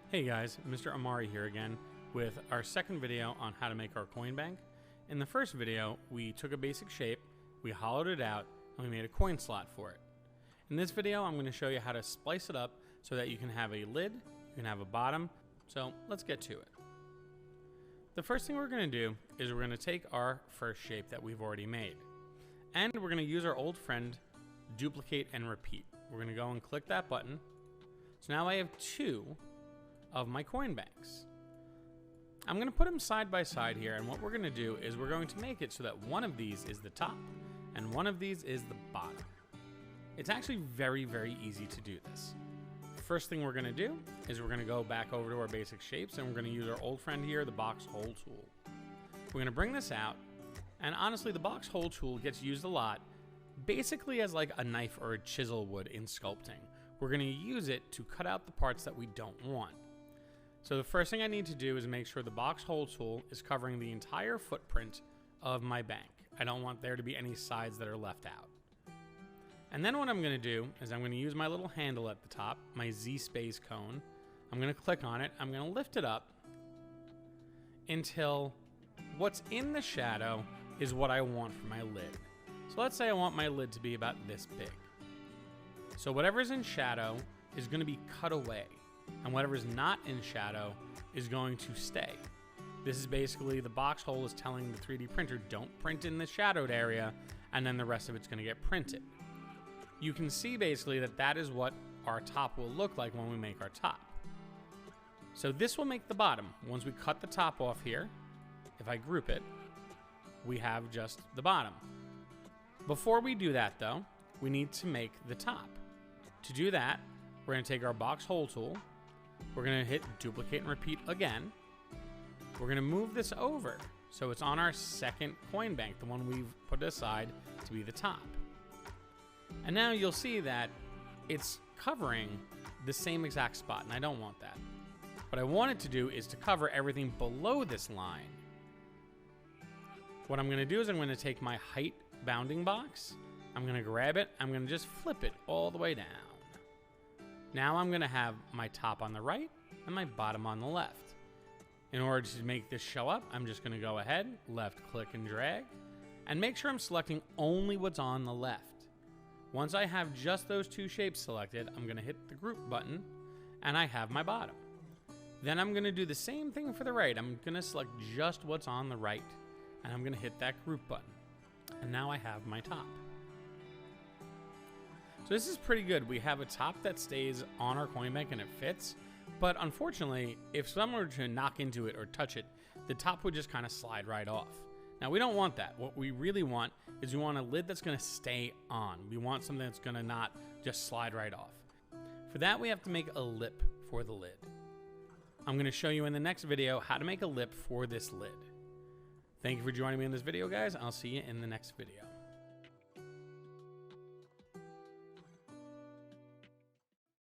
Hey guys, Mr. Amari here again with our second video on how to make our coin bank. In the first video, we took a basic shape, we hollowed it out, and we made a coin slot for it. In this video, I'm going to show you how to splice it up so that you can have a lid, you can have a bottom, so let's get to it. The first thing we're going to do is we're going to take our first shape that we've already made, and we're going to use our old friend, duplicate and repeat. We're going to go and click that button. So now I have two of my coin banks. I'm going to put them side by side here, and what we're going to do is we're going to make it so that one of these is the top and one of these is the bottom. It's actually very, very easy to do this. First thing we're going to do is we're going to go back over to our basic shapes, and we're going to use our old friend here, the box hole tool. We're going to bring this out, and honestly the box hole tool gets used a lot basically as like a knife or a chisel would in sculpting. We're going to use it to cut out the parts that we don't want. So the first thing I need to do is make sure the box hole tool is covering the entire footprint of my bank. I don't want there to be any sides that are left out. And then what I'm going to do is I'm going to use my little handle at the top, my Z space cone. I'm going to click on it. I'm going to lift it up until what's in the shadow is what I want for my lid. So let's say I want my lid to be about this big. So whatever's in shadow is going to be cut away, and whatever's not in shadow is going to stay. This is basically the box hole is telling the 3D printer don't print in the shadowed area, and then the rest of it's going to get printed. You can see basically that that is what our top will look like when we make our top. So this will make the bottom. Once we cut the top off here, if I group it, we have just the bottom. Before we do that though, we need to make the top. To do that, we're going to take our box hole tool, we're going to hit duplicate and repeat again. We're going to move this over so it's on our second coin bank, the one we've put aside to be the top. And now you'll see that it's covering the same exact spot, and I don't want that. What I want it to do is to cover everything below this line. What I'm going to do is I'm going to take my height bounding box, I'm going to grab it, I'm going to just flip it all the way down. Now I'm going to have my top on the right and my bottom on the left. In order to make this show up, I'm just going to go ahead, left click and drag, and make sure I'm selecting only what's on the left. Once I have just those two shapes selected, I'm going to hit the group button, and I have my bottom. Then I'm going to do the same thing for the right. I'm going to select just what's on the right, and I'm going to hit that group button. And now I have my top. So this is pretty good. We have a top that stays on our coin bank and it fits, but unfortunately, if someone were to knock into it or touch it, the top would just kind of slide right off. Now we don't want that. What we really want is we want a lid that's going to stay on. We want something that's going to not just slide right off. For that, we have to make a lip for the lid. I'm going to show you in the next video how to make a lip for this lid. Thank you for joining me in this video, guys. I'll see you in the next video.